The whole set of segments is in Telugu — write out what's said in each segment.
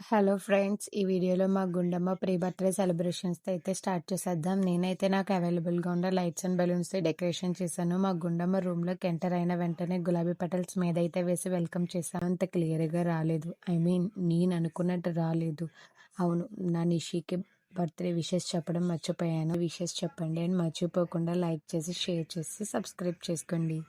Hello friends! ఈ వీడియోలో మా గుండమ్మ ప్రీ బర్త్‌డే సెలబ్రేషన్స్‌తో అయితే స్టార్ట్ చేసేద్దాం. నేనైతే నాకు అవైలబుల్‌గా ఉన్న లైట్స్ అండ్ బెలూన్స్‌తో డెకరేషన్ చేశాను. మా గుండమ్మ రూమ్‌లోకి ఎంటర్ అయిన వెంటనే గులాబీ పెటల్స్ మీద అయితే వేసి వెల్కమ్ చేశాను. అంత క్లియర్‌గా రాలేదు. నేను అనుకున్నట్టు రాలేదు. అవును, నా నిషికి బర్త్‌డే విషెస్ చెప్పడం మర్చిపోయాను. విషెస్ చెప్పండి అని మర్చిపోకుండా లైక్ చేసి, షేర్ చేసి, సబ్స్క్రైబ్ చేసుకోండి.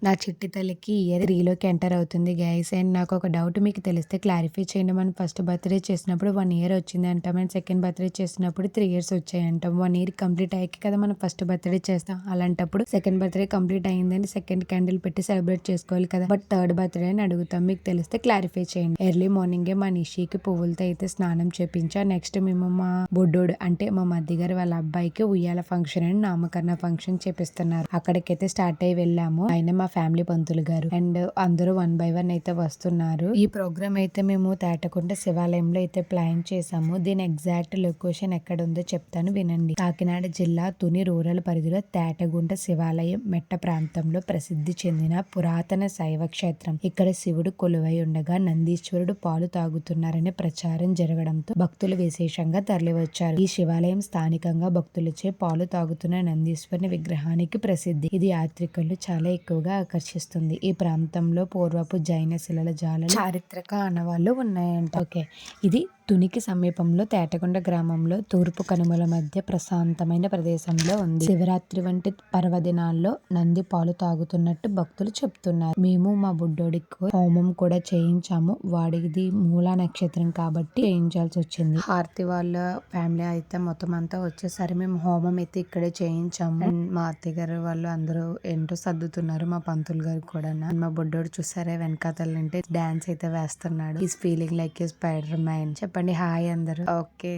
నా చిట్టి తల్లికి ఇయర్ 3లోకి ఎంటర్ అవుతుంది గైస్. అండ్ నాకు ఒక డౌట్ మీకు తెలిస్తే క్లారిఫై చేయండి. మనం ఫస్ట్ బర్త్‌డే చేసినప్పుడు 1 ఇయర్ వచ్చింది అంటాం. అండ్ సెకండ్ బర్త్‌డే చేసినప్పుడు 3 ఇయర్స్ వచ్చాయంటాం. 1 ఇయర్ కంప్లీట్ అయ్యాక కదా మనం ఫస్ట్ బర్త్‌డే చేస్తాం. అలాంటప్పుడు సెకండ్ బర్త్‌డే కంప్లీట్ అయిందని సెకండ్ క్యాండిల్ పెట్టి సెలబ్రేట్ చేసుకోవాలి కదా. బట్ థర్డ్ బర్త్‌డే అని అడుగుతాం. మీకు తెలిస్తే క్లారిఫై చేయండి. ఎర్లీ మార్నింగే మా నిషికి పువ్వులతో అయితే స్నానం చేపించా. నెక్స్ట్ మేము మా బొడ్డోడు అంటే మా మధ్య గారు వాళ్ళ అబ్బాయికి ఉయ్యాల ఫంక్షన్ అని నామకరణ ఫంక్షన్ చేపిస్తున్నారు. అక్కడికైతే స్టార్ట్ అయ్యి వెళ్ళాము. ఆయన మా ఫ్యామిలీ పంతులు గారు అండ్ అందరూ 1 బై 1 అయితే వస్తున్నారు. ఈ ప్రోగ్రామ్ అయితే మేము తేటకుంట శివాలయంలో అయితే ప్లాన్ చేసాము. దీని ఎగ్జాక్ట్ లొకేషన్ ఎక్కడ ఉందో చెప్తాను వినండి. కాకినాడ జిల్లా తుని రూరల్ పరిధిలో తేటగుంట శివాలయం మెట్ట ప్రాంతంలో ప్రసిద్ధి చెందిన పురాతన శైవ క్షేత్రం. ఇక్కడ శివుడు కొలువై ఉండగా నందీశ్వరుడు పాలు తాగుతున్నారనే ప్రచారం జరగడంతో భక్తులు విశేషంగా తరలివచ్చారు. ఈ శివాలయం స్థానికంగా భక్తులచే పాలు తాగుతున్న నందీశ్వరుని విగ్రహానికి ప్రసిద్ధి. ఇది యాత్రికులు చాలా ఎక్కువగా ఆకర్షిస్తుంది. ఈ ప్రాంతంలో పూర్వపు జైన శిలల జాలలు చారిత్రక ఆనవాళ్లు ఉన్నాయంట. ఓకే, ఇది తునికి సమీపంలో తేటకొండ గ్రామంలో తూర్పు కనుమల మధ్య ప్రశాంతమైన ప్రదేశంలో ఉంది. శివరాత్రి వంటి పర్వదినాల్లో నంది పాలు తాగుతున్నట్టు భక్తులు చెప్తున్నారు. మేము మా బుడ్డోడికి హోమం కూడా చేయించాము. వాడిది మూలా నక్షత్రం కాబట్టి చేయించాల్సి వచ్చింది. హారతి వాళ్ళ ఫ్యామిలీ అయితే మొత్తం అంతా వచ్చేసరి మేము హోమం అయితే ఇక్కడే చేయించాము. మా అత్తయ్య గారు వాళ్ళు అందరూ ఏంటో సర్దుతున్నారు. మా పంతులు గారు కూడా. మా బుడ్డోడు చూసారే వెనకాతల నుండి డాన్స్ అయితే వేస్తున్నాడు. Is feeling like A spider man. చెప్పండి హాయ్ అందరూ. ఓకే,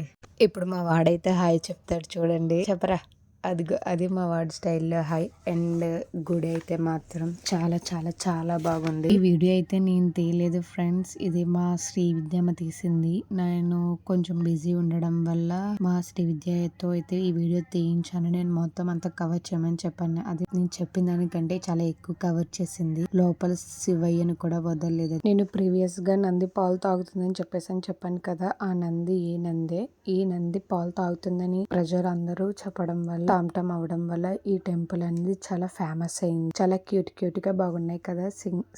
ఇప్పుడు మా వాడైతే హాయ్ చెప్తాడు చూడండి. చెప్పరా. అది మా వాడి స్టైల్లో హాయ్. అండ్ గుడి అయితే మాత్రం చాలా చాలా చాలా బాగుంది. ఈ వీడియో అయితే నేను తీయలేదు ఫ్రెండ్స్. ఇది మా శ్రీ విద్యమ్మ తీసింది. నేను కొంచెం బిజీ ఉండడం వల్ల మా శ్రీ విద్యతో అయితే ఈ వీడియో తీయించాను. నేను మొత్తం అంతా కవర్ చేయమని చెప్పాను. అది నేను చెప్పిన దానికంటే చాలా ఎక్కువ కవర్ చేసింది. లోపల శివయ్యను కూడా వదలలేదు. నేను ప్రీవియస్ గా నంది పాలు తాగుతుందని చెప్పాను కదా. ఆ నంది ఈ నంది పాలు తాగుతుందని ప్రజలందరూ చెప్పడం వల్ల టామ్ అవడం వల్ల ఈ టెంపుల్ అనేది చాలా ఫేమస్ అయింది. చాలా క్యూట్ గా బాగున్నాయి కదా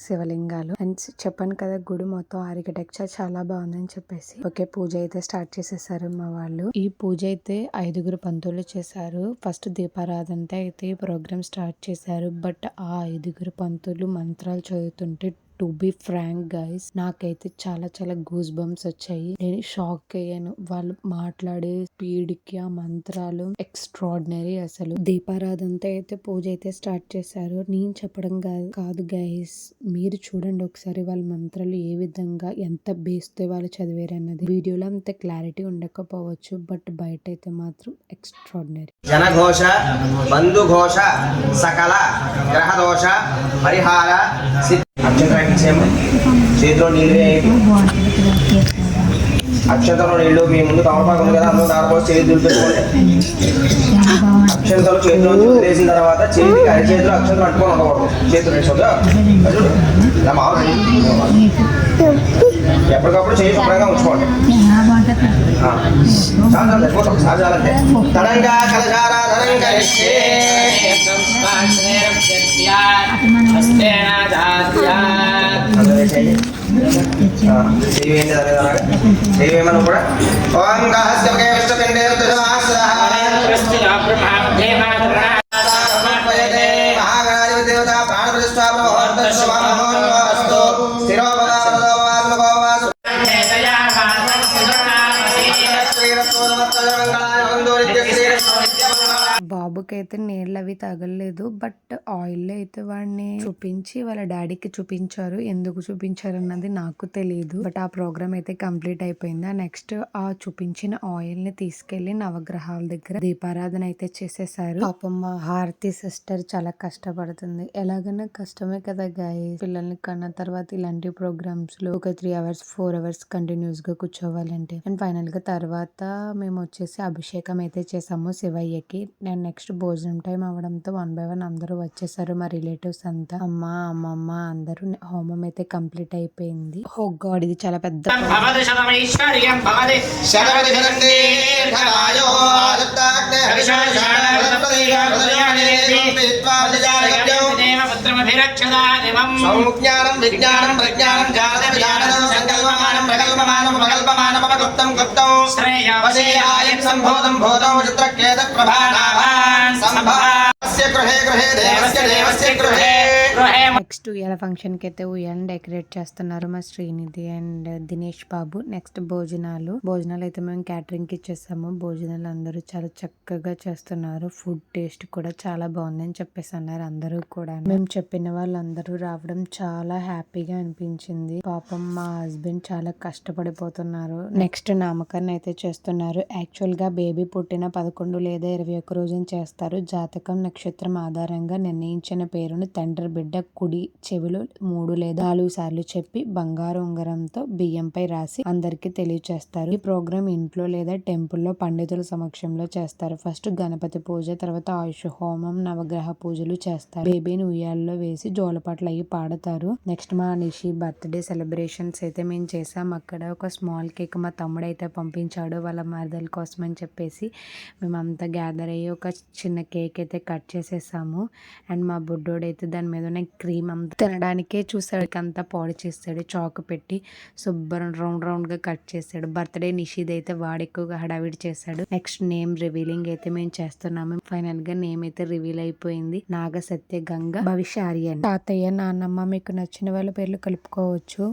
శివలింగాలు. అండ్ చెప్పాను కదా గుడి మొత్తం ఆర్కిటెక్చర్ చాలా బాగుందని చెప్పేసి. ఓకే, పూజ అయితే స్టార్ట్ చేసేసారు మా వాళ్ళు. ఈ పూజ అయితే 5గురు పంతులు చేశారు. ఫస్ట్ దీపారాధనతో అయితే ఈ ప్రోగ్రామ్ స్టార్ట్ చేశారు. బట్ ఆ 5గురు పంతులు మంత్రాలు చదువుతుంటే టు బి ఫ్రాంక్ గైస్ నాకైతే చాలా చాలా గూస్ బంప్స్ వచ్చాయి. నేను షాక్ అయ్యాను. వాళ్ళు మాట్లాడే స్పీడ్ కి ఆ మంత్రాలు ఎక్స్ట్రాడినరీ. అసలు దీపారాధనతో అయితే పూజ అయితే స్టార్ట్ చేశారు. నేను చెప్పడం కాదు గైస్, మీరు చూడండి ఒకసారి వాళ్ళ మంత్రాలు ఏ విధంగా ఎంత బేస్తో వాళ్ళు చదివారు అన్నది. వీడియోలో అంత క్లారిటీ ఉండకపోవచ్చు, బట్ బయట అయితే మాత్రం ఎక్స్ట్రాడినరీ. జనఘోష బంధుఘోష సకల గ్రహదోష పరిహార చేతిలో నీళ్ళు అక్షంతలో నీళ్ళు మీ ముందు తమలపాకు ఉంది కదా, అందులో దానికోసం చేతి దులిపేసుకోండి. అక్షంతలు చేతిలో వేసిన తర్వాత చేతికి అరిచేతిలో అక్షంతలు పట్టుకొని ఉండకూడదు. చేతులు వేసుకోదా ఎప్పటికప్పుడు చేయి శుభ్రంగా ఉంచుకోండి. సహజాలంటే తరంగా కలశారాధనం చేయమని కూడా ఓం గాహస్య విష్ణుపిండే మహాగణాధిపతి దేవత ప్రాణ బాబు బాబుకి అయితే నీళ్ళు అవి తగలలేదు. బట్ ఆయిల్ అయితే వాడిని చూపించి వాళ్ళ డాడీకి చూపించారు. ఎందుకు చూపించారు అన్నది నాకు తెలియదు. బట్ ఆ ప్రోగ్రామ్ అయితే కంప్లీట్ అయిపోయింది. నెక్స్ట్ ఆ చూపించిన ఆయిల్ ని తీసుకెళ్లి నవగ్రహాల దగ్గర దీపారాధన అయితే చేసేసారు. పాపం మా హారతి సిస్టర్ చాలా కష్టపడుతుంది. ఎలాగైనా కష్టమే కదా గాయస్, పిల్లల్ని కన్న తర్వాత ఇలాంటి ప్రోగ్రామ్స్ లో ఒక 3 hours 4 hours కంటిన్యూస్ గా కూర్చోవాలంటే. అండ్ ఫైనల్ గా తర్వాత మేము వచ్చేసి అభిషేకం అయితే చేసాము శివయ్యకి. అండ్ నెక్స్ట్ భోజనం టైం అవడంతో 1 by 1 అందరూ వచ్చేసారు. మా రిలేటివ్స్ అంతా, అమ్మ అమ్మమ్మ అందరూ. హోమం అయితే కంప్లీట్ అయిపోయింది. ఓ గాడ్, ఇది చాలా పెద్ద సౌజ్ఞానం విజ్ఞానం ప్రజ్ఞానం జాతవిజానం సంకల్పమానం ప్రకల్పమానం ప్రకల్పమానం అపక్లుప్తం క్లుప్తం శ్రేయావశేయాయం సంభూతం భూతం చిత్రకేత ప్రభానాభాన్ సంభాస్య గృహే గృహే దేవస్య దేవస్య గృహే. నెక్స్ట్ ఉయ్యాల ఫంక్షన్ కి అయితే ఉయ్యాలను డెకరేట్ చేస్తున్నారు మా Srinidhi and Dinesh Babu. Next భోజనాలు అయితే మేము క్యాటరింగ్ కి ఇచ్చేసాము. భోజనాలు అందరూ చాలా చక్కగా చేస్తున్నారు. ఫుడ్ టేస్ట్ కూడా చాలా బాగుందని చెప్పేసి అన్నారు అందరూ కూడా. మేము చెప్పిన వాళ్ళందరూ రావడం చాలా హ్యాపీగా అనిపించింది. పాపం మా హస్బెండ్ చాలా కష్టపడిపోతున్నారు. నెక్స్ట్ నామకరణ అయితే చేస్తున్నారు. యాక్చువల్ గా బేబీ పుట్టిన 11 లేదా 21 రోజున చేస్తారు. జాతకం నక్షత్రం ఆధారంగా నిర్ణయించిన పేరును తండ్రి బిడ్డ కుడి చెవిలో 3 లేదా 4 సార్లు చెప్పి బంగారు ఉంగరంతో బియ్యంపై రాసి అందరికి తెలియచేస్తారు. ఈ ప్రోగ్రామ్ ఇంట్లో లేదా టెంపుల్లో పండితుల సమక్షంలో చేస్తారు. ఫస్ట్ గణపతి పూజ, తర్వాత ఆయుష్ హోమం, నవగ్రహ పూజలు చేస్తారు. బేబీని ఉయ్యాల్లో వేసి జోలపాట్లు అయ్యి పాడతారు. నెక్స్ట్ మా నిషి బర్త్డే సెలబ్రేషన్స్ అయితే మేము చేసాం. అక్కడ ఒక స్మాల్ కేక్ మా తమ్ముడు అయితే పంపించాడు వాళ్ళ మరదల కోసం అని చెప్పేసి. మేమంతా గ్యాదర్ అయ్యి ఒక చిన్న కేక్ అయితే కట్ చేసేసాము. అండ్ మా బుడ్డోడు అయితే దాని మీద ఉన్న క్రీమ్ అంతా తినడానికే చూసాడు, అంతా పాడు చేస్తాడు. చాకు పెట్టి శుభ్రం రౌండ్ గా కట్ చేస్తాడు. బర్త్డే నిషిద్ అయితే వాడు ఎక్కువగా హడావిడి చేశాడు. నెక్స్ట్ నేమ్ రివీలింగ్ అయితే మేము చేస్తున్నాము. ఫైనల్ గా నేమ్ అయితే రివీల్ అయిపోయింది. నాగ సత్య గంగ భవిష్య ఆర్యన్. తాతయ్య నాన్నమ్మ మీకు నచ్చిన వాళ్ళ పేర్లు కలుపుకోవచ్చు.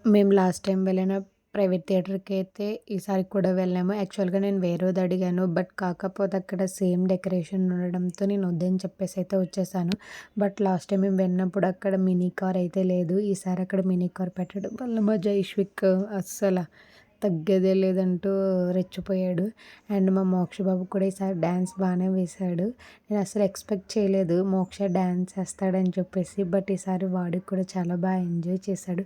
మేము లాస్ట్ టైం వెళ్ళిన ప్రైవేట్ థియేటర్కి అయితే ఈసారి కూడా వెళ్ళాము. యాక్చువల్గా నేను వేరేది అడిగాను, బట్ కాకపోతే అక్కడ సేమ్ డెకరేషన్ ఉండడంతో నేను వద్దని చెప్పేసి అయితే వచ్చేసాను. బట్ లాస్ట్ టైం మేము వెళ్ళినప్పుడు అక్కడ మినీ కార్ అయితే లేదు. ఈసారి అక్కడ మినీ కార్ పెట్టడం వల్ల మా జైష్విక్ అస్సలు తగ్గేదే లేదంటూ రెచ్చిపోయాడు. అండ్ మా మోక్ష బాబు కూడా ఈసారి డ్యాన్స్ బాగానే వేశాడు. నేను అసలు ఎక్స్పెక్ట్ చేయలేదు మోక్ష డ్యాన్స్ వేస్తాడని చెప్పేసి. బట్ ఈసారి వాడికి కూడా చాలా బాగా ఎంజాయ్ చేశాడు.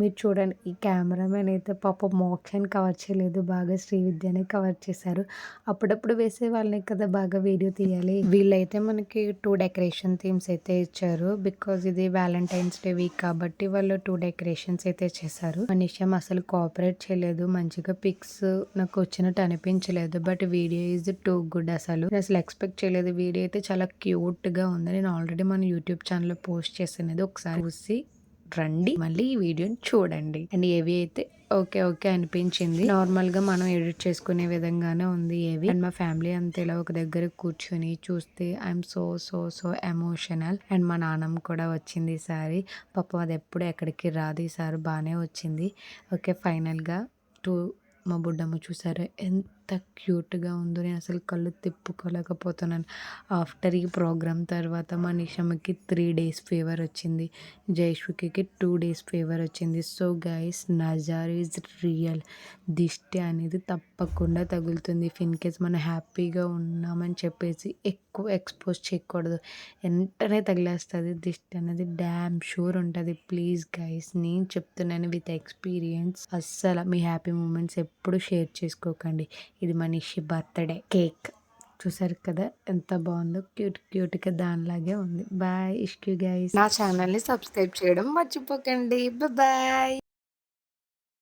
మీరు చూడండి, ఈ కెమెరామెన్ అయితే పాప మోక్షని కవర్ చేయలేదు, బాగా శ్రీవిద్యనే కవర్ చేశారు. అప్పుడప్పుడు వేసే వాళ్ళని కదా బాగా వీడియో తీయాలి. వీళ్ళైతే మనకి 2 డెకరేషన్ థీమ్స్ అయితే ఇచ్చారు. బికాజ్ ఇది వ్యాలంటైన్స్ డే వీక్ కాబట్టి వాళ్ళు 2 డెకరేషన్స్ అయితే చేశారు. మనిషం అసలు కోఆపరేట్ చేయలేదు. మంచిగా పిక్స్ నాకు వచ్చినట్టు అనిపించలేదు. But video is too good. అసలు ఎక్స్పెక్ట్ చేయలేదు. వీడియో అయితే చాలా క్యూట్ గా ఉంది. నేను ఆల్రెడీ మన యూట్యూబ్ ఛానల్లో పోస్ట్ చేసినది, ఒకసారి చూసి రండి, మళ్ళీ ఈ వీడియోని చూడండి. అండ్ ఏవి అయితే ఓకే అనిపించింది. నార్మల్ గా మనం ఎడిట్ చేసుకునే విధంగానే ఉంది ఏవి. అండ్ మా ఫ్యామిలీ అంతా ఇలా ఒక దగ్గర కూర్చొని చూస్తే ఐఎమ్ సో ఎమోషనల్. అండ్ మా నాన్నమ్మ కూడా వచ్చింది ఈసారి. పాపం అది ఎప్పుడు ఎక్కడికి రాదు, ఈసారి బాగానే వచ్చింది. ఓకే, ఫైనల్ గా మా బుడ్డమ్మ చూసారా ఎంత క్యూట్గా ఉందో. నేను అసలు కళ్ళు తిప్పుకోలేకపోతున్నాను. ఆఫ్టర్ ఈ ప్రోగ్రామ్ తర్వాత మా నిషమ్మకి 3 days ఫీవర్ వచ్చింది. జైష్వికి 2 days ఫీవర్ వచ్చింది. So guys, nazar is real. దిష్టి అనేది తప్పకుండా తగులుతుంది. ఇఫ్ ఇన్ కేస్ మనం హ్యాపీగా ఉన్నామని చెప్పేసి ఎక్కువ ఎక్స్పోజ్ చేయకూడదు. వెంటనే తగిలేస్తుంది దిష్టి అనేది. డ్యామ్ షూర్ ఉంటుంది. ప్లీజ్ గైస్, నేను చెప్తున్నాను విత్ ఎక్స్పీరియన్స్. అస్సలు మీ హ్యాపీ మూమెంట్స్ ఎప్పుడు షేర్ చేసుకోకండి. ఇది మనీషి బర్త్డే కేక్ చూసారు కదా ఎంత బాగుందో. క్యూట్గా దానిలాగే ఉంది. బాయ్ ఇష్క్యూ గైస్. నా ఛానల్ని సబ్స్క్రైబ్ చేయడం మర్చిపోకండి. బాయ్.